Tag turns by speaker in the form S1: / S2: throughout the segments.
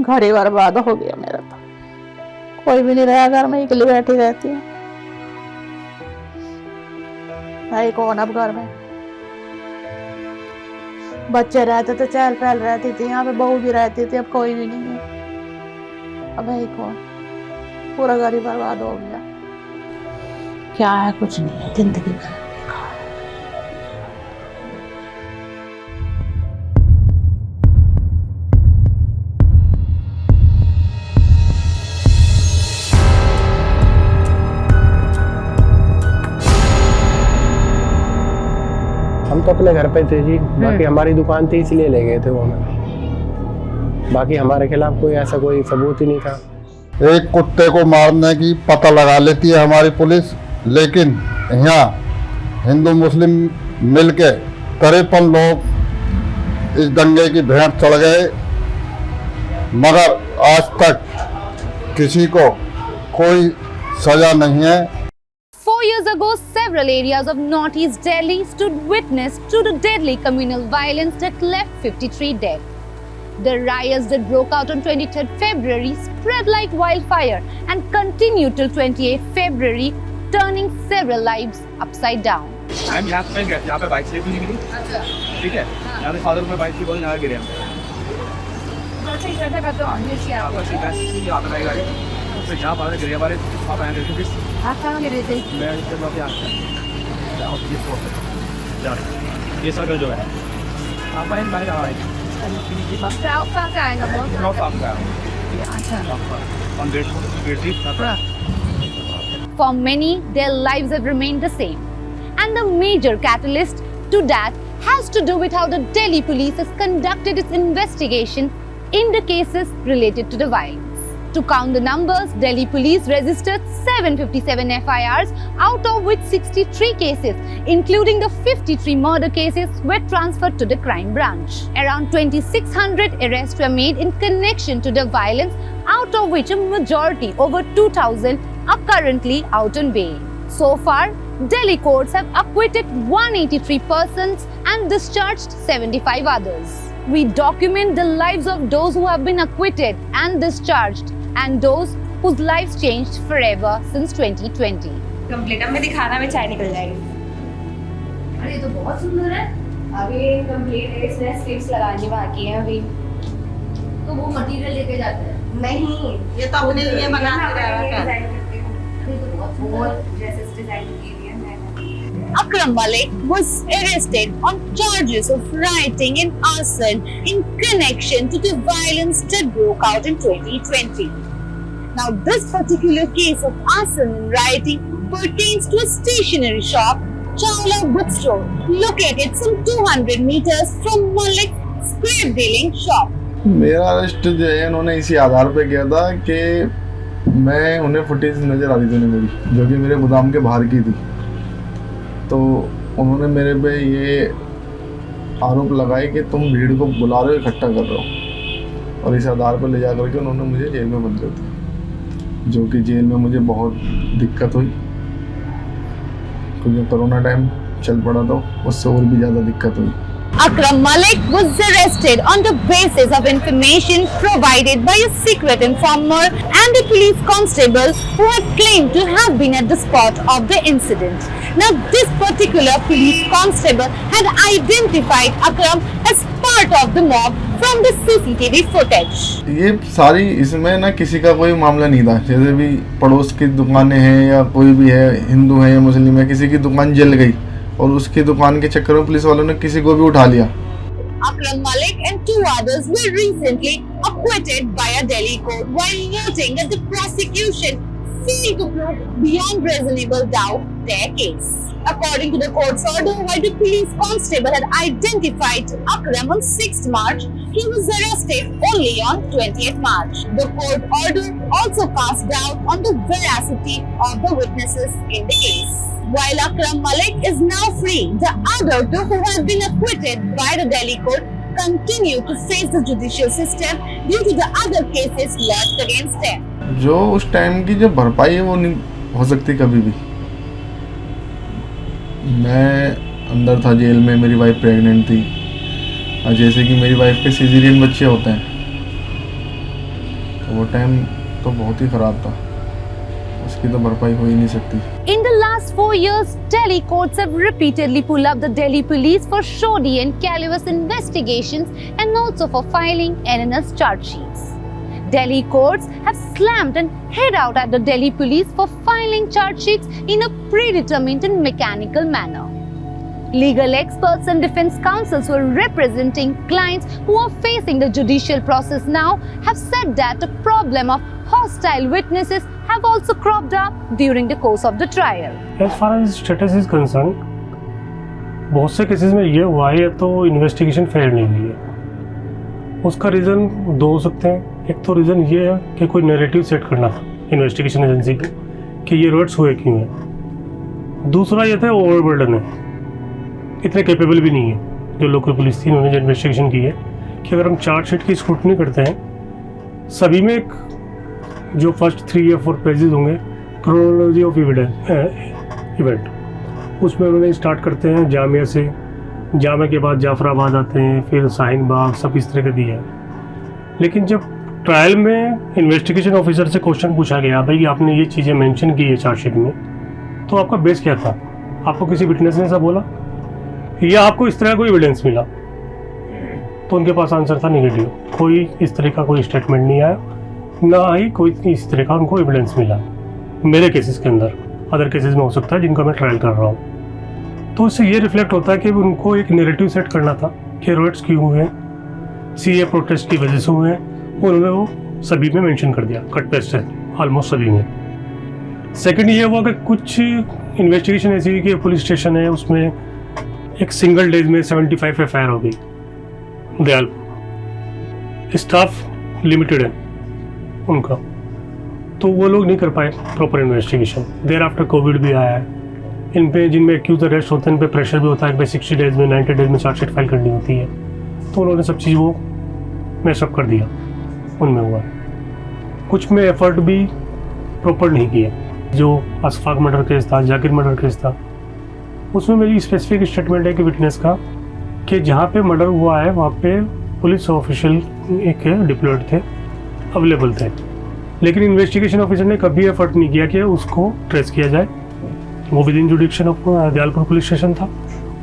S1: घर ही बर्बाद हो गया मेरा तो। कोई भी नहीं रहा घर में, अकेली बैठी रहती हूँ। है कौन अब घर में? बच्चे रहते तो चहल पहल रहती थी, यहाँ पे बहू भी रहती थी, अब कोई भी नहीं है। अब है कौन? पूरा घर ही बर्बाद हो गया। क्या है? कुछ नहीं है, जिंदगी बेकार है।
S2: हम तो अपने घर पे थे जी, बाकी हमारी दुकान थी इसलिए ले गए थे वो हमें। बाकी हमारे खिलाफ कोई ऐसा कोई सबूत ही नहीं था।
S3: एक कुत्ते को मारने की पता लगा लेती है हमारी पुलिस, लेकिन यहाँ हिंदू मुस्लिम मिलके 53 लोग इस दंगे की भेंट चढ़ गए, मगर आज तक किसी को कोई सजा नहीं है।
S4: 4 years ago, several areas of northeast Delhi stood witness to the deadly communal violence that left 53 dead. The riots that broke out on 23rd February spread like wildfire and continued till 28th February, turning several lives upside down.
S5: I'm यहाँ पे bike से गिरी, ठीक है? यहाँ पे father में bike से बोल यहाँ गिरे हम। तो जहाँ फादर गिरे हमारे आप आए थे किस?
S1: आप कहाँ गिरे थे?
S5: मैं इसके बाद यहाँ से ये सर्कल जो है आप आए बाहर कहाँ आए?
S4: For many, their lives have remained the same. And the major catalyst to that has to do with how the Delhi police has conducted its investigation in the cases related to the violence. To count the numbers, Delhi police registered 757 FIRs, out of which 63 cases, including the 53 murder cases, were transferred to the crime branch. Around 2,600 arrests were made in connection to the violence, out of which a majority, over 2,000, are currently out on bail. So far, Delhi courts have acquitted 183 persons and discharged 75 others. We document the lives of those who have been acquitted and discharged, and those whose lives changed forever since 2020.
S6: Complete अब मैं दिखाना में चाय निकल जाएगी।
S7: अरे ये तो बहुत सुंदर है।
S6: अभी कंप्लीट है, इसमें स्ट्रिप्स लगानी बाकी है अभी।
S7: तो वो मटेरियल लेके जाते हैं?
S6: नहीं,
S1: ये तो अपने लिए बना के रखा है।
S7: ये तो बहुत
S6: ड्रेसेस डिजाइन की हुई है मैंने।
S4: Akram Malik was arrested on charges of rioting and arson in connection to the violence that broke out in 2020. Now, this particular case of arson and rioting pertains to a stationery shop, Chawla Bookstore, located some 200 meters from Malik's scrap dealing shop.
S3: मेरा arrest जो है उन्होंने इसी आधार पे किया था कि मैं उन्हें फुटेज नज़र आ रही थी मेरी, जो कि मेरे गोदाम के बाहर की थी। तो उन्होंने मेरे पे ये आरोप लगाए कि तुम भीड़ को बुला रहे हो, इकट्ठा कर रहे हो, और इस आधार पर ले जा करके उन्होंने मुझे जेल में बंद कर दिया, जो कि जेल में मुझे बहुत दिक्कत हुई, क्योंकि कोरोना टाइम चल पड़ा था, उससे और भी ज़्यादा दिक्कत हुई।
S4: Akram Malik was arrested on the basis of information provided by a secret informer and a police constable who had claimed to have been at the spot of the incident. Now, this particular police constable had identified Akram as part of the mob from the CCTV footage.
S3: ये सारी इसमें ना किसी का कोई मामला नहीं था, जैसे भी पड़ोस की दुकानें हैं या कोई भी है, हिंदू है या मुस्लिम है, किसी की दुकान जल गई और उसकी दुकान के चक्कर में पुलिस वालों ने किसी को भी उठा लिया।
S4: Akram Malik and 2 others were recently acquitted by a Delhi court, while noting that the prosecution failed to prove beyond reasonable doubt their case. According to the court's order, while the police constable had identified Akram on 6th March, he was arrested only on 20th March. The court order also cast doubt on the veracity of the witnesses in the case. While Akram Malik is now free, the other two who have been acquitted by the Delhi court continue to face the judicial system due to the other cases lodged against them.
S3: जो उस time की जो भरपाई है वो नहीं हो सकती कभी भी। मैं अंदर था जेल में, मेरी वाइफ प्रेग्नेंट थी, और जैसे कि मेरी वाइफ के सिजेरियन बच्चे होते हैं, वो टाइम तो बहुत ही ख़राब था, उसकी तो भरपाई हो ही नहीं सकती।
S4: In the last 4 years, Delhi courts have repeatedly pulled up the Delhi police for shoddy and callous investigations and also for filing NNS charge sheets. Delhi courts have slammed and hit out at the Delhi police for filing charge sheets in a predetermined and mechanical manner. Legal experts and defense counsels who are representing clients who are facing the judicial process now have said that the problem of hostile witnesses have also cropped up during the course of the trial.
S8: As far as status is concerned, बहुत से cases में ये हुआ है तो investigation fail नहीं हुई है। उसका रीज़न दो हो सकते हैं। एक तो रीज़न ये है कि कोई नैरेटिव सेट करना था इन्वेस्टिगेशन एजेंसी को कि ये रेड्स हुए क्यों हैं। दूसरा ये था ओवरबर्डन है, इतने कैपेबल भी नहीं है जो लोकल पुलिस थी, उन्होंने जो इन्वेस्टिगेशन की है कि अगर हम चार्जशीट की स्क्रूटनी करते हैं सभी में एक जो फर्स्ट 3 या 4 पेजेस होंगे क्रोनोलॉजी ऑफ इवेंट, उसमें उन्होंने स्टार्ट करते हैं जामिया से, जामिया के बाद जाफराबाद आते हैं, फिर शाहीन बाग, सब इस तरह का दिया है। लेकिन जब ट्रायल में इन्वेस्टिगेशन ऑफिसर से क्वेश्चन पूछा गया, भाई आपने ये चीज़ें मेंशन की है चार्जशीट में, तो आपका बेस क्या था? आपको किसी विटनेस ने ऐसा बोला या आपको इस तरह कोई एविडेंस मिला? तो उनके पास आंसर था नेगेटिव, कोई इस तरह का कोई स्टेटमेंट नहीं आया, ना ही कोई इस तरह का उनको एविडेंस मिला मेरे केसेस के अंदर। अदर केसेस में हो सकता है जिनका मैं ट्रायल कर रहा हूँ। तो इससे ये रिफ्लेक्ट होता है कि उनको एक नैरेटिव सेट करना था कि रेड्स क्यों हुए, सीए प्रोटेस्ट की वजह से हुए, और उन्होंने वो सभी में मेंशन कर दिया, कट पेस्ट है ऑलमोस्ट सभी में। सेकंड ये हुआ कि कुछ इन्वेस्टिगेशन ऐसी हुई कि पुलिस स्टेशन है उसमें एक सिंगल डेज में 75 एफआईआर हो गई दयालपुर, स्टाफ लिमिटेड है उनका, तो वो लोग नहीं कर पाए proper investigation. There after Covid भी आया है, इन पे जिनमें एक्यूज अरेस्ट होते हैं इन पे प्रेशर भी होता है कि 60 डेज में 90 डेज में चार्जशीट फाइल करनी होती है, तो उन्होंने सब चीज़ वो मैशअप कर दिया, उनमें हुआ। कुछ में एफर्ट भी प्रॉपर नहीं किए। जो अशफाक मर्डर केस था, जाकिर मर्डर केस था, उसमें मेरी स्पेसिफिक स्टेटमेंट है कि विटनेस का कि जहाँ पे मर्डर हुआ है वहाँ पे पुलिस ऑफिशियल एक डिप्लॉयड थे, अवेलेबल थे, लेकिन इन्वेस्टिगेशन ऑफिसर ने कभी एफर्ट नहीं किया कि उसको ट्रेस किया जाए। वो with in जुडिक्शन of Dayalpur police station था,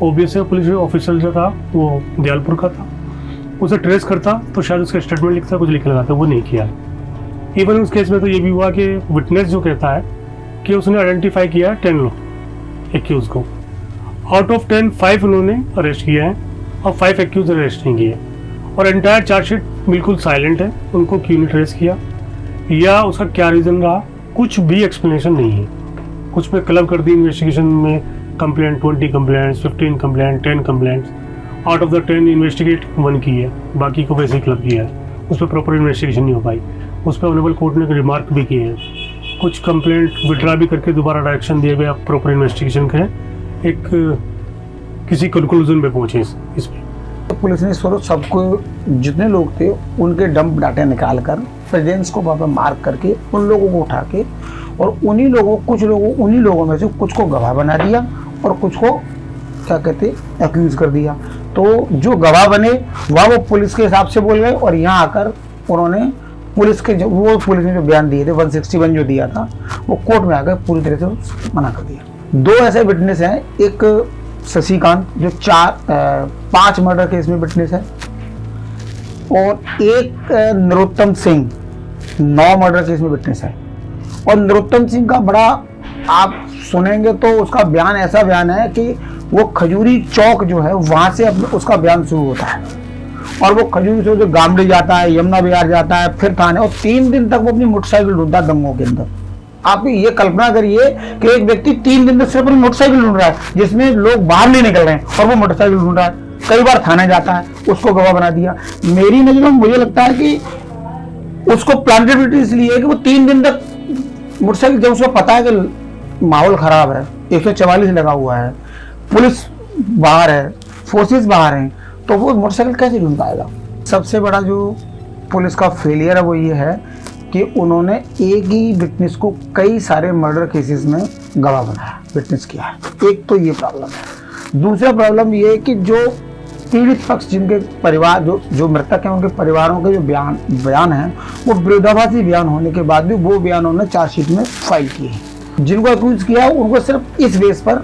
S8: ओबीएस पुलिस ऑफिसर जो था वो दयालपुर का था, उसे ट्रेस करता तो शायद उसका स्टेटमेंट लिखता, कुछ लिख लगाता, वो नहीं किया। इवन उस केस में तो ये भी हुआ कि विटनेस जो कहता है कि उसने आइडेंटिफाई किया 10 लोग एक्यूज को, आउट ऑफ 10 5 उन्होंने अरेस्ट किया है और 5 एक्यूज अरेस्ट नहीं किए, और एंटायर चार्जशीट बिल्कुल साइलेंट है, उनको क्यों नहीं ट्रेस किया या उसका क्या रीज़न रहा, कुछ भी एक्सप्लेनेशन नहीं है। कुछ पे क्लब कर दी इन्वेस्टिगेशन में complaint, 20 complaints, 15 complaint, 10 complaints, out of the 10 investigate 1 की है, बाकी को वैसे ही क्लब किया है, उस पर प्रॉपर इन्वेस्टिगेशन नहीं हो पाई। उस पर ऑनरेबल कोर्ट ने रिमार्क भी किए हैं, कुछ कंप्लेंट विड्रा भी करके दोबारा डायरेक्शन दिए गए प्रॉपर इन्वेस्टिगेशन करें, एक किसी कंक्लूजन पे पहुंचे इस पे।
S9: तो पुलिस ने स्वरूप सबको जितने लोग थे उनके डंप डाटे निकाल कर प्रेजेंस को वहाँ पर मार्क करके उन लोगों को उठा के और उन्हीं लोगों में से कुछ को गवाह बना दिया और कुछ को क्या कहते एक्यूज कर दिया। तो जो गवाह बने वो पुलिस के हिसाब से बोल गए और यहाँ आकर उन्होंने पुलिस ने जो बयान दिए थे 161 जो दिया था वो कोर्ट में आकर पूरी तरह से मना कर दिया। 2 ऐसे विटनेस हैं, एक शशिकांत जो 5 मर्डर केस में विटनेस है और एक नरोत्तम सिंह 9 मर्डर केस में विटनेस है। और नरोत्तम सिंह का बड़ा आप सुनेंगे तो उसका बयान ऐसा बयान है कि वो खजूरी चौक जो है वहाँ से उसका बयान शुरू होता है और वो खजूरी से जो गामड़ी जाता है, यमुना विहार जाता है, फिर थाने, और 3 दिन तक वो अपनी मोटरसाइकिल ढूंढता है दंगों के अंदर। आप ये कल्पना करिए कि एक व्यक्ति 3 दिन तक सिर्फ अपनी मोटरसाइकिल ढूंढ रहा है जिसमें लोग बाहर नहीं निकल रहे हैं और वो मोटरसाइकिल ढूंढ रहा है। कई बार थाने जाता है, उसको गवाह बना दिया। मेरी नजर में मुझे लगता है कि उसको प्लांटेबिलिटी इसलिए है कि वो 3 दिन तक मोटरसाइकिल, जब उसको पता है कि माहौल खराब है, 144 लगा हुआ है, पुलिस बाहर है, फोर्सेस बाहर हैं, तो वो मोटरसाइकिल कैसे ढूंढ पाएगा। सबसे बड़ा जो पुलिस का फेलियर है वो ये है कि उन्होंने एक ही विटनेस को कई सारे मर्डर केसेस में गवाह बनाया, विटनेस किया है। एक तो ये प्रॉब्लम है। दूसरा प्रॉब्लम ये है कि जो पीड़ित पक्ष जिनके परिवार जो मृतक हैं उनके परिवारों के जो बयान हैं वो विरोधाभासी बयान होने के बाद भी वो बयान उन्होंने चार्जशीट में फाइल किए हैं। जिनको अक्यूज किया उनको सिर्फ इस बेस पर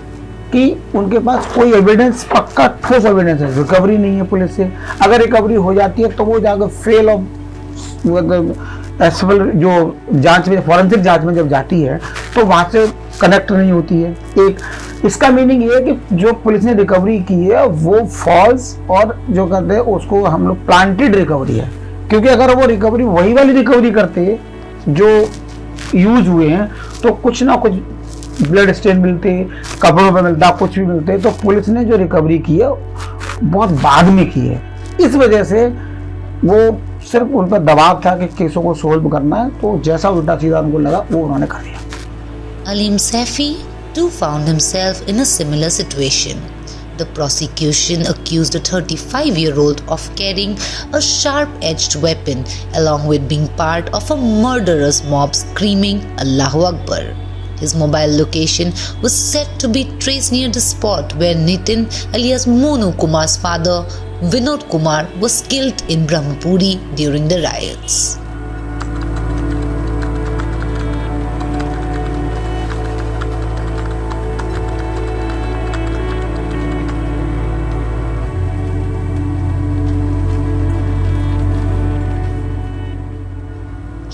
S9: कि उनके पास कोई एविडेंस, पक्का ठोस एविडेंस है, रिकवरी नहीं है पुलिस से। अगर रिकवरी हो जाती है तो वो जाकर फेल ऑफ एसएफएल जो जांच में, फॉरेंसिक जांच में जब जाती है तो वहां से कनेक्ट नहीं होती है। एक इसका मीनिंग ये है कि जो पुलिस ने रिकवरी की है वो फॉल्स और जो कहते हैं उसको हम लोग प्लांटेड रिकवरी है, क्योंकि अगर वो रिकवरी वही वाली रिकवरी करते जो यूज हुए हैं तो कुछ ना कुछ ब्लड स्टेन मिलते, कपड़ों पे मिलता, कुछ भी मिलते। तो पुलिस ने जो रिकवरी की है बहुत बाद में की है, इस वजह से वो सिर्फ उन पर दबाव था कि केसों को सोल्व करना है, तो जैसा उल्टा सीधा उनको लगा वो उन्होंने कर दिया।
S10: Aleem Saifi too found himself in a similar situation. The prosecution accused a 35-year-old of carrying a sharp-edged weapon along with being part of a murderous mob screaming Allahu Akbar. His mobile location was said to be traced near the spot where Nitin alias Monu Kumar's father Vinod Kumar was killed in Brahmapuri during the riots.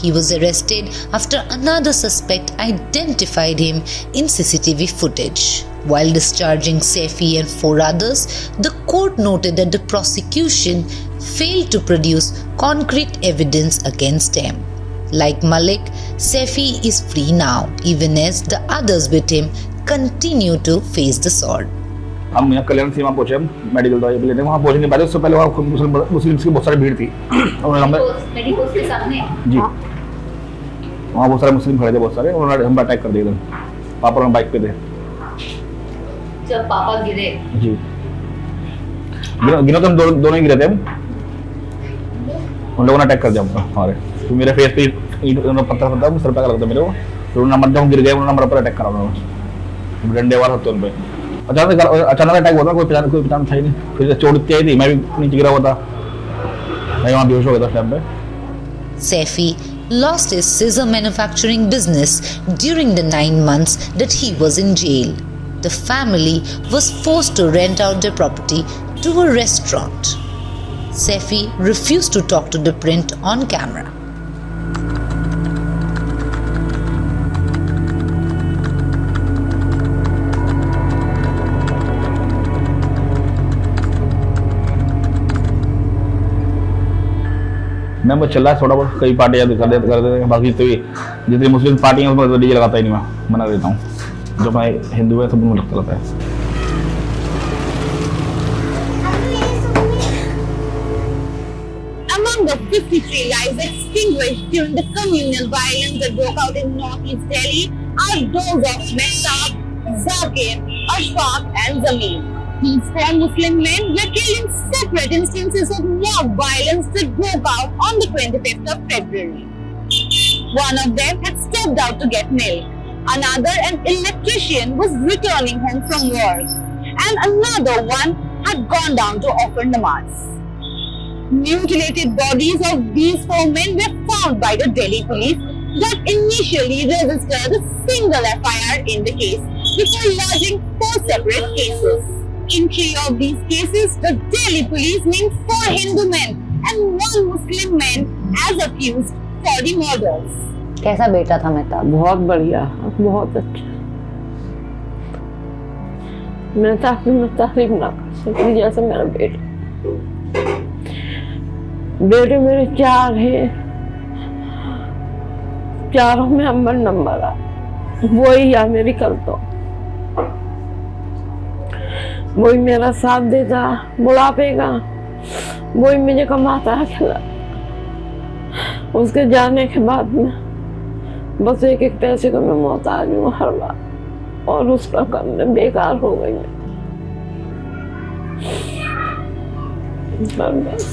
S10: He was arrested after another suspect identified him in CCTV footage. While discharging Saifi and 4 others, the court noted that the prosecution failed to produce concrete evidence against him. Like Malik, Saifi is free now, even as the others with him continue to face the sword.
S5: हम यहाँ कल्याण सीमा पहुंचे, हम medical दवाई लेने वहाँ पहुंचने के बाद उससे पहले वहाँ मुस्लिम की बहुत सारी भीड़ थी और हमें
S7: मेडिकल के सामने
S5: जी वहाँ बहुत सारे मुस्लिम खड़े थे, बहुत सारे, उन्होंने हम अटैक कर दिया था। पापा और बाइक पे थे
S7: जब पापा गिरे
S5: जी, गिनो तो हम दोनों ही गिरे थे, उन लोगों ने अटैक कर दिया हमारे, तो मेरे फेस पे पत्थर पत्थर सर पे लगता मेरे को, तो उन्होंने जब गिर गए उन्होंने हमारे ऊपर अटैक करा, उन्होंने डंडे वाला था उन पे। अचानक अटैक हुआ था, कोई पहचान था ही नहीं, फिर चोट इतनी आई थी, मैं भी नीचे गिरा हुआ था, मैं वहाँ बेहोश हो गया था टाइम पे।
S10: Saifi lost his scissor manufacturing business during the 9 months that he was in jail. The family was forced to rent out their property to a restaurant. Saifi refused to talk to the print on camera.
S5: मैं बस चल रहा है थोड़ा बहुत, कई पार्टियाँ कर देते हैं, बाकी तो जितनी मुस्लिम पार्टियाँ उसमें तो डीजे लगाता ही नहीं, मैं मना देता हूँ, जो मैं हिंदू है सब मुझे लगता रहता है।
S1: Among the 53 lives extinguished during the communal violence that broke out in northeast Delhi are those of Mehtab, Zakir, Ashfaq and Zameen. These 4 Muslim men were killed in separate instances of mob violence that broke out on the 25th of February. One of them had stepped out to get milk. Another, an electrician, was returning home from work. And another one had gone down to offer namaz. Mutilated bodies of these 4 men were found by the Delhi police that initially registered a single FIR in the case before lodging 4 separate cases. In 3 of these cases, the Delhi police named 4 Hindu men and 1 Muslim man as accused for the murders.
S4: कैसा बेटा था मेहताब?
S11: बहुत बढ़िया, बहुत अच्छा। मैं ताकि मैं तारीफ ना कर सकती जैसे मेरा बेटा। बेटे मेरे 4 हैं, चारों में नंबर आ, वही है मेरी कल तो, वही मेरा साथ देता बुढ़ापे का, वही मुझे कमाता है खिला। उसके जाने के बाद में बस एक एक पैसे को मैं मोहताज हूँ हर बार, और उसका करने बेकार हो गई मैं बस।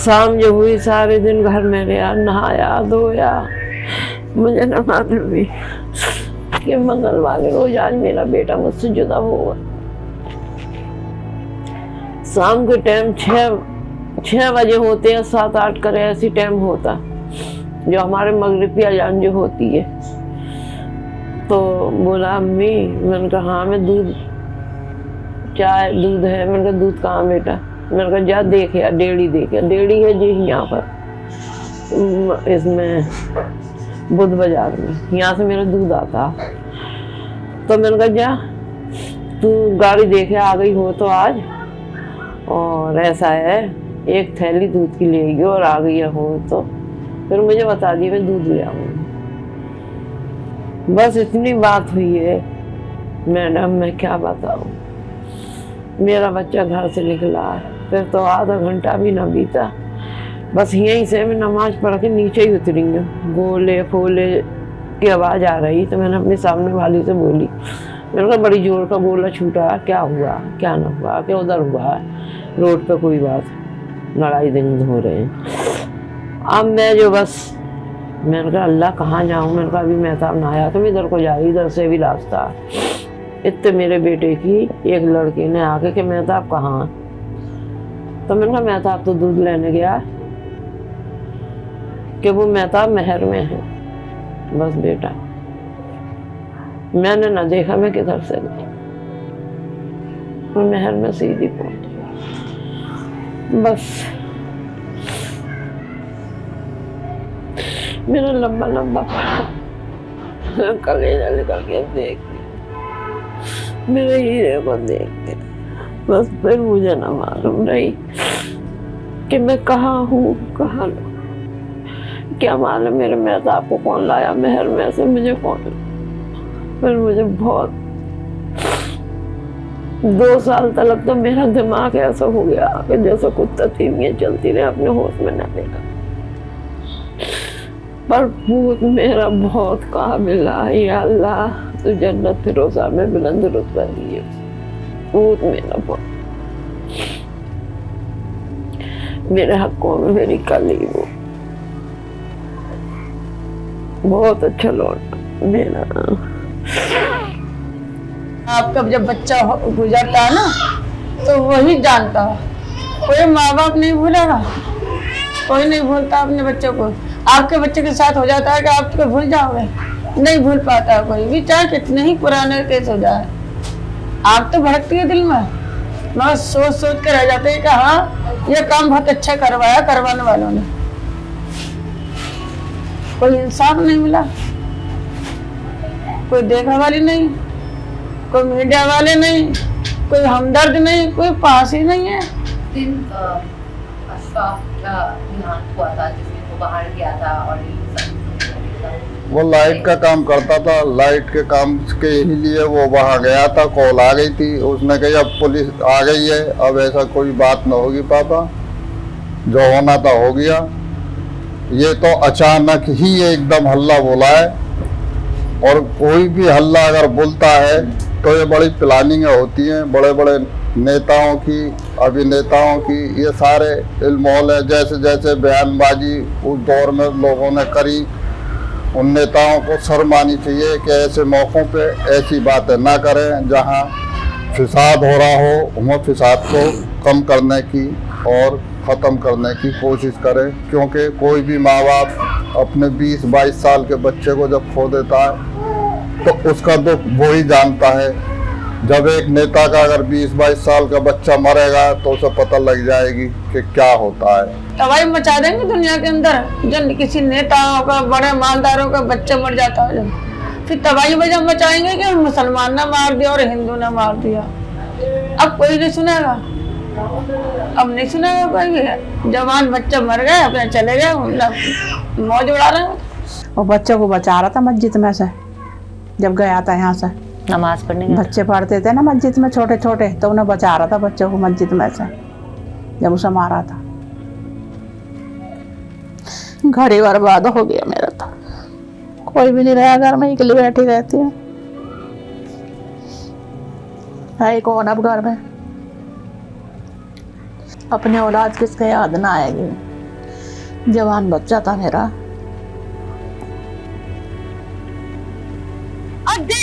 S11: शाम जो हुई सारे दिन घर में रहा, नहाया धोया, मुझे नमाज भी कि मंगलवार के रोज आज मेरा बेटा मुझसे जुदा हुआ। शाम के टाइम 6 बजे होते हैं, 7-8 करे ऐसी टाइम होता जो हमारे मगरिबी अजान जो होती है। तो बोला अम्मी, मैंने कहा हाँ मैं दूध है। मैंने कहा दूध कहाँ बेटा? मैंने कहा जा देख यार, डेढ़ी देख यार। डेढ़ी है जी यहाँ पर इसमें बुध बाजार में, यहाँ से मेरा दूध आता। तो मैंने कहा जा तू गाड़ी देखे आ गई हो तो आज, और ऐसा है एक थैली दूध की लेगी और आ गई हो तो फिर मुझे बता दिए, मैं दूध ले आऊँगी। बस इतनी बात हुई है मैडम, मैं क्या बताऊँ। मेरा बच्चा घर से निकला, फिर तो आधा घंटा भी ना बीता, बस यहीं से मैं नमाज पढ़ के नीचे ही उतरी हूँ। गोले फोले की आवाज़ आ रही तो मैंने अपने सामने वाली से बोली, मैंने कहा बड़ी जोर का गोला छूटा, क्या हुआ क्या ना हुआ, क्या उधर हुआ रोड पे कोई बात, लड़ाई दंगे हो रहे हैं। अब मैं जो बस मैंने कहा अल्लाह कहाँ जाऊँ। मैंने कहा अभी मेहताब ना आया तो मैं इधर को जा रही, इधर से भी रास्ता। इतने मेरे बेटे की एक लड़की ने आके कि मेहताब कहाँ? तो मैंने कहा मेहताब तो दूध लेने गया कि वो मेहताब महर में है। बस बेटा मैंने ना देखा मैं किधर से गई, मैं महर में सीधी पहुंच गई। बस मेरा लंबा लंबा कलेजा निकल के देख मेरे हीरे को देख के, बस फिर मुझे ना मालूम नहीं कि मैं कहाँ हूँ कहाँ नहीं। क्या मालूम मेरे मेहताब को कौन लाया महर में से, मुझे कौन। फिर मुझे बहुत 2 साल तक तो मेरा दिमाग ऐसा हो गया कि जैसे कुत्ता तीमियां चलती रहे, अपने होश में न लेगा। पर भूत मेरा बहुत काबिल है, या अल्लाह तो जन्नत फिरोजा में बुलंद रुतबा दिए। भूत मेरा बहुत मेरे हकों में मेरी कली वो बहुत अच्छा लौटा मेरा।
S1: आपका जब बच्चा गुजरता है ना तो वही जानता है, कोई माँ बाप नहीं भूलेगा, कोई नहीं भूलता अपने बच्चों को। आपके बच्चे के साथ हो जाता है कि आप उसको भूल जाओगे, नहीं भूल पाता है कोई भी, चाहे कितने ही पुराने केस हो जाए। आप तो भड़कती है दिल में, मैं सोच सोच के रह जाते हैं कि हाँ ये काम बहुत अच्छा करवाया करवाने वालों ने। कोई इंसाफ नहीं मिला, कोई देखा वाली नहीं, कोई मीडिया वाले नहीं, कोई हमदर्द नहीं, कोई पास ही नहीं है।
S7: दिन अशफाक का देहांत हुआ था जिसमें वो बाहर गया था और
S3: वो लाइट का काम करता था, लाइट के काम के ही लिए वो वहाँ गया था। कॉल आ गई थी, उसने कही अब पुलिस आ गई है, अब ऐसा कोई बात न होगी पापा, जो होना था हो गया। ये तो अचानक ही एकदम हल्ला बोला है, और कोई भी हल्ला अगर बोलता है तो ये बड़ी प्लानिंग होती हैं, बड़े बड़े नेताओं की, अभिनेताओं की, ये सारे इल्मोल है। जैसे जैसे बयानबाजी उस दौर में लोगों ने करी, उन नेताओं को शर्म आनी चाहिए कि ऐसे मौक़ों पे ऐसी बातें ना करें। जहां फिसाद हो रहा हो वह फिसाद को कम करने की और ख़त्म करने की कोशिश करें, क्योंकि कोई भी माँ बाप अपने 20-22 साल के बच्चे को जब खो देता है तो उसका दुख वो ही जानता है। जब एक नेता का अगर 20-22 साल का बच्चा मरेगा तो उसे पता लग जाएगी कि क्या होता है।
S1: तबाही मचा देंगे दुनिया के अंदर जब किसी नेताओं का, बड़े मालदारों का बच्चा मर जाता है, जब फिर तबाही वजह मचाएंगे कि मुसलमान ने मार दिया और हिंदू ने मार दिया। अब कोई नहीं सुनेगा, अब नहीं सुनेगा कोई भी। जवान बच्चा मर गए, अपने चले गए, मौज उड़ा रहे हैं। और बच्चों को बचा रहा था मस्जिद में से, जब गया था यहाँ से
S7: नमाज पढ़ने
S1: बच्चे पढ़ते थे ना मस्जिद में छोटे छोटे, तो उन्हें बचा रहा था बच्चों को मस्जिद में से, जब उसे मारा था। घड़ी बर्बाद हो गया मेरा तो, कोई भी नहीं रहा घर में, अकेली बैठी रहती हूँ। है कौन अब घर में? अपने औलाद किसके याद ना आएगी। जवान बच्चा था मेरा।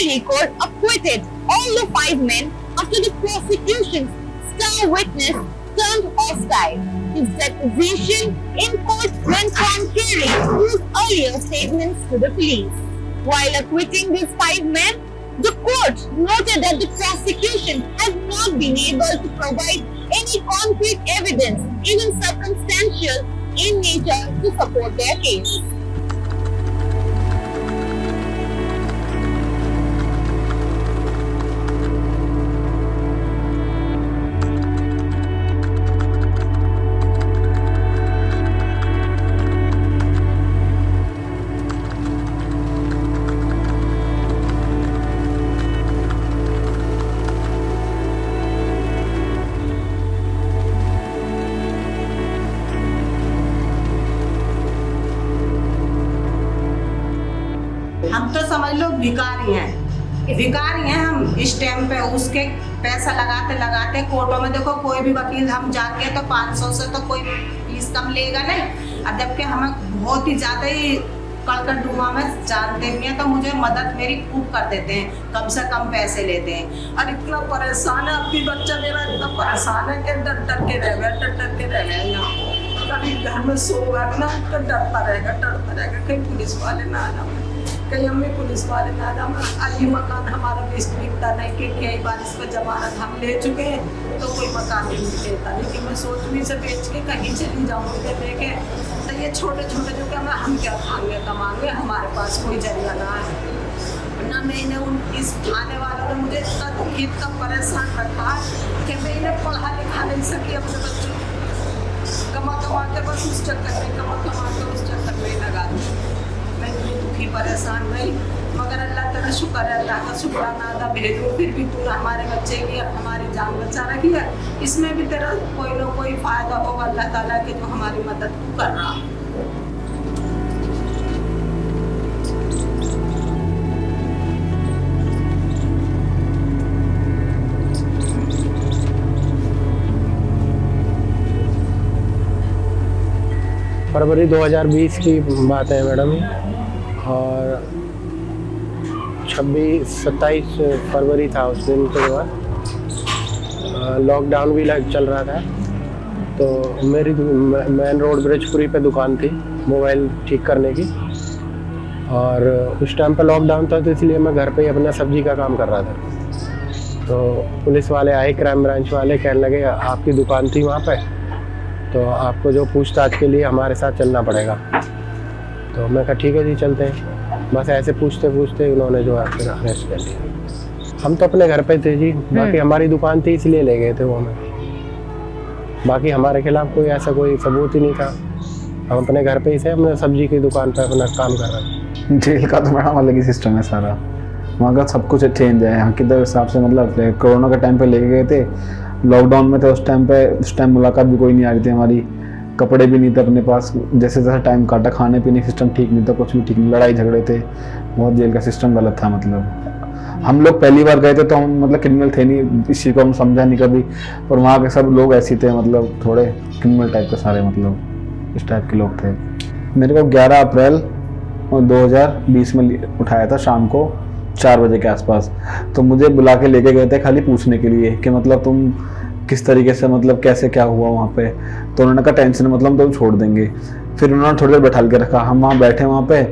S4: Delhi court acquitted all the 5 men after the prosecution's star witness turned hostile. His deposition in court went contrary to his earlier statements to the police. While acquitting these 5 men, the court noted that the prosecution has not been able to provide any concrete evidence, even circumstantial in nature, to support their case.
S12: हम तो समझ लो भिखारी हैं हम। इस time पे उसके पैसा लगाते कोर्टों में देखो, कोई भी वकील हम जाके तो 500 से तो कोई फीस कम लेगा नहीं। और जबकि हमें बहुत ही ज़्यादा ही कड़कड़ डूबा में जानते भी हैं, तो मुझे मदद मेरी खूब कर देते हैं, कम से कम पैसे लेते हैं। और इतना परेशान है, अभी बच्चा मेरा इतना परेशान है कि डर डर के रह गया यहाँ। कभी घर में सोगा ना तो डरता रहेगा कहीं पुलिस वाले ना आ जाए, कहीं हमें पुलिस वाले ना आ जाए। ये मकान हमारा बिकता नहीं कि कई बार इस पर जमानत हम ले चुके हैं तो कोई मकान नहीं देता, लेकिन मैं सोच रही से बेच के कहीं चली जाऊँगी लेके। तो ये छोटे छोटे जो कि हम क्या खाएंगे कमाएंगे, हमारे पास कोई जरिया ना है ना। मैंने उन इस थाने वालों ने मुझे इतना दुखी इतना परेशान रखा कि मैं इन्हें पढ़ा लिखा नहीं सकी अपने बच्चों को। कमा के बस उस चक्कर में लगा दी। मैं इतनी दुखी परेशान नहीं, मगर अल्लाह तेरा शुक्र है, अल्लाह का शुक्राना अदा भेजूँ। फिर भी तूने हमारे बच्चे की और हमारी जान बचा रखी है, इसमें भी तेरा कोई ना कोई फ़ायदा होगा अल्लाह ताला के, जो हमारी मदद कर रहा।
S2: फरवरी 2020 की बात है मैडम, और 26-27 फरवरी था उस दिन के बाद। लॉकडाउन भी चल रहा था, तो मेरी मेन रोड ब्रिजपुरी पे दुकान थी मोबाइल ठीक करने की, और उस टाइम पे लॉकडाउन था, तो इसलिए मैं घर पे ही अपना सब्जी का काम कर रहा था। तो पुलिस वाले आए, क्राइम ब्रांच वाले, कहने लगे आपकी दुकान थी वहाँ पे, तो आपको जो पूछताछ के लिए हमारे साथ चलना पड़ेगा। तो मैं कहा ठीक है जी चलते हैं। बस ऐसे पूछते पूछते उन्होंने जो है फिर अरेस्ट कर लिया। हम तो अपने घर पे थे जी, बाकी हमारी दुकान थी इसलिए ले गए थे वो हमें, बाकी हमारे खिलाफ कोई ऐसा कोई सबूत ही नहीं था। हम अपने घर पे ही थे, अपने सब्जी की दुकान पे अपना काम कर रहे थे।
S13: जेल का तो मैडम अलग ही सिस्टम है सारा, वहाँ का सब कुछ चेंज है। यहाँ के हिसाब से मतलब कोरोना के टाइम पे लेके गए थे, लॉकडाउन में थे उस टाइम मुलाकात भी कोई नहीं आ रही थी हमारी, कपड़े भी नहीं थे अपने पास, जैसे जैसा टाइम काटा, खाने पीने सिस्टम ठीक नहीं था, कुछ भी ठीक नहीं, लड़ाई झगड़े थे, बहुत जेल का सिस्टम गलत था। मतलब हम लोग पहली बार गए थे तो हम मतलब क्रिमिनल थे नहीं, इस चीज़ को हम समझा नहीं कभी, और वहाँ के सब लोग ऐसे थे, मतलब थोड़े क्रिमिनल टाइप के सारे, मतलब इस टाइप के लोग थे। मेरे को 11 अप्रैल 2020 में उठाया था शाम को 4 बजे के आसपास। तो मुझे बुला के लेके गए थे खाली पूछने के लिए कि मतलब तुम किस तरीके से, मतलब कैसे क्या हुआ वहाँ पे। तो उन्होंने कहा टेंशन मतलब तुम छोड़ देंगे। फिर उन्होंने थोड़ी देर बैठा के रखा, हम वहाँ बैठे वहाँ पे,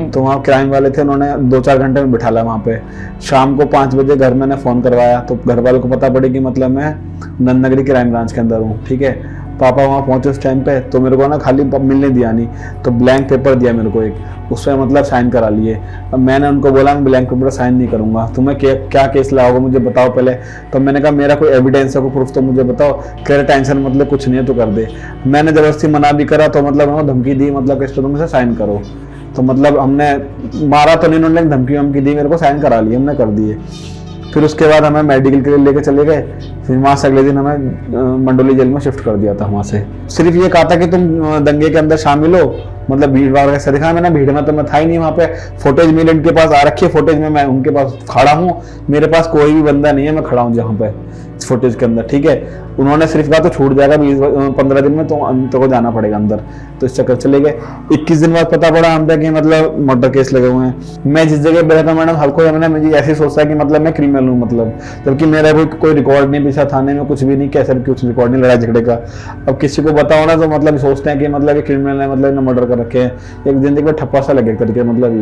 S13: तो वहाँ क्राइम वाले थे, उन्होंने 2-4 घंटे में बिठाला वहाँ पे। शाम को 5 बजे घर मैंने फ़ोन करवाया, तो घर वालों को पता पड़ी कि मतलब मैं नंदनगरी क्राइम ब्रांच के अंदर हूँ। ठीक है, पापा वहाँ पहुँचे उस टाइम पे, तो मेरे को ना खाली मिलने दिया नहीं, तो ब्लैंक पेपर दिया मेरे को एक, उसमें मतलब साइन करा लिए। अब मैंने उनको बोला मैं ब्लैंक पेपर साइन नहीं करूँगा, तुम्हें क्या केस लगाओगे मुझे बताओ पहले। तो मैंने कहा मेरा कोई एविडेंस है, कोई प्रूफ तो मुझे बताओ। कह रहे टेंशन मतलब कुछ नहीं है तो कर दे। मैंने ज़बरदस्ती मना भी करा, तो मतलब उन्होंने धमकी दी, मतलब इस पर तुम इसे साइन करो। तो मतलब हमने मारा तो नहीं उन्होंने, धमकी दी, मेरे को साइन करा लिए, हमने कर दिए। फिर उसके बाद हमें मेडिकल के लिए लेके चले गए, फिर वहाँ से अगले दिन हमें मंडोली जेल में शिफ्ट कर दिया था। वहाँ से सिर्फ ये कहा था कि तुम दंगे के अंदर शामिल हो, मतलब भीड़ भाड़ कैसे दिखा। मैंने भीड़ में तो मैं था ही नहीं वहाँ पे, फुटेज मेरे इनके पास आ रखी है, फुटेज में मैं उनके पास खड़ा हूँ, मेरे पास कोई भी बंदा नहीं है, मैं खड़ा हूँ जहाँ पे फुटेज के अंदर। ठीक है, उन्होंने सिर्फ कहा तो छूट जाएगा 20-15 दिन में, तो को जाना पड़ेगा अंदर। तो इस चक्कर चले गए। 21 दिन बाद पता पड़ा हम पे कि मतलब मर्डर केस लगे हुए हैं। मैं जिस जगह बैठा था मैडम, हर कोई मैंने मुझे ऐसे सोचता है कि मतलब मैं क्रिमिनल हूँ, मतलब जबकि मेरा कोई रिकॉर्ड नहीं पीछा थाने में, कुछ भी नहीं, कैसे कुछ रिकॉर्ड नहीं लड़ाई झगड़े का। अब किसी को बताओ ना तो मतलब सोचते हैं कि मतलब ये क्रिमिनल है, मतलब मर्डर कर रखे हैं। एक जिंदगी में ठप्पा सा लगे करके, मतलब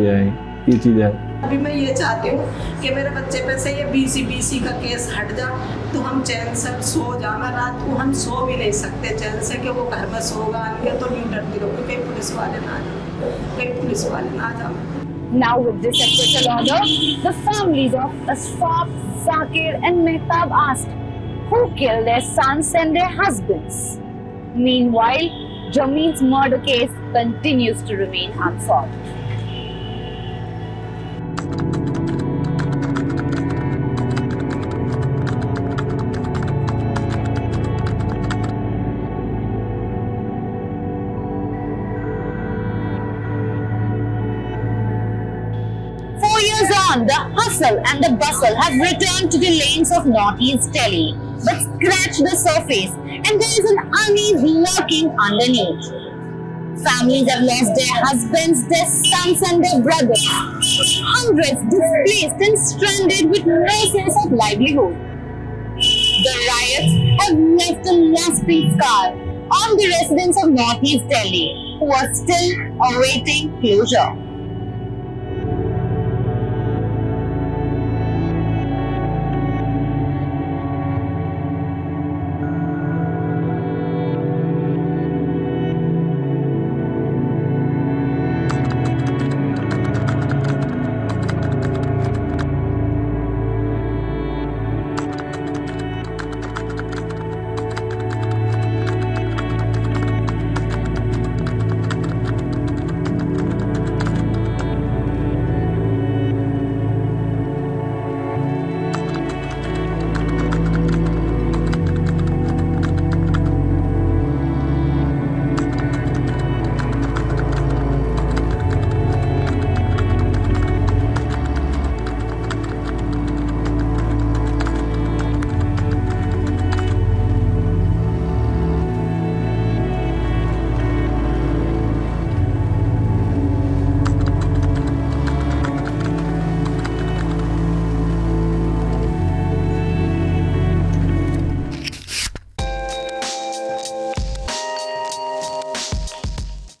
S13: ये चीज है।
S12: अभी मैं ये चाहती हूँ कि मेरे बच्चे पे से ये बीसी का केस हट जा, तो हम चैन से सो जा। मैं रात को हम सो भी नहीं सकते चैन से कि वो घर में सोगा, तो नहीं डरती रहूँगी कहीं पुलिस वाले ना आ जाए, कहीं पुलिस वाले ना आ जाए।
S4: Now with this acquittal order, the families of Ashraf, Zakir and Mehtab asked who killed their sons and their husbands. Meanwhile, Jameen's murder case continues to remain unsolved. The hustle and the bustle have returned to the lanes of Northeast Delhi, but scratch the surface and there is an unease lurking underneath. Families have lost their husbands, their sons and their brothers. Hundreds displaced and stranded with no source of livelihood. The riots have left a lasting scar on the residents of Northeast Delhi who are still awaiting closure.